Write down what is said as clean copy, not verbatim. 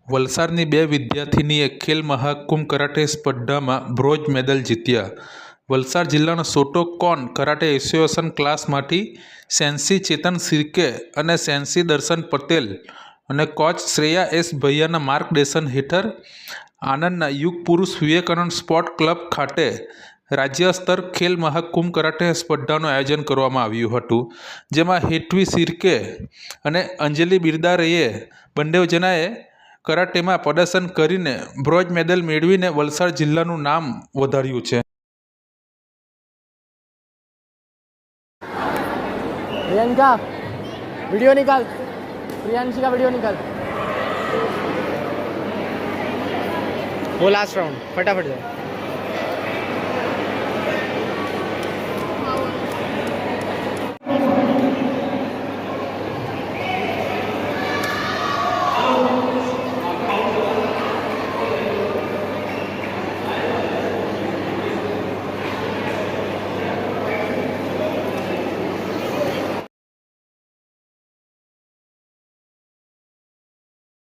વલસાડની બે વિદ્યાર્થીનીએ ખેલ મહાકુંભ કરાટે સ્પર્ધામાં bronze medal જીત્યા. વલસાડ જિલ્લાના શોટોકોન કરાટે એસોસિએશન ક્લાસમાંથી સેન્સી ચેતન શિર્કે અને સેન્સી દર્શન પટેલ અને કોચ શ્રેયા એસ ભૈયાના માર્ગદર્શન હેઠળ આણંદના યુગ પુરુષ વિવેકાનંદ સ્પોર્ટ ક્લબ ખાતે રાજ્ય સ્તર ખેલ મહાકુંભ કરાટે સ્પર્ધાનું આયોજન કરવામાં આવ્યું હતું, જેમાં હેત્વી શિર્કે અને અંજલિ બિરદારેએ બંને જણાએ કરાટેમાં પ્રદર્શન કરીને બ્રોન્ઝ મેડલ મેળવીને વલસાડ જિલ્લાનું નામ વધાર્યું છે. प्रियंका वीडियो निकाल, प्रियांशी का वीडियो निकाल. वो लास्ट राउंड फटाफट जाओ.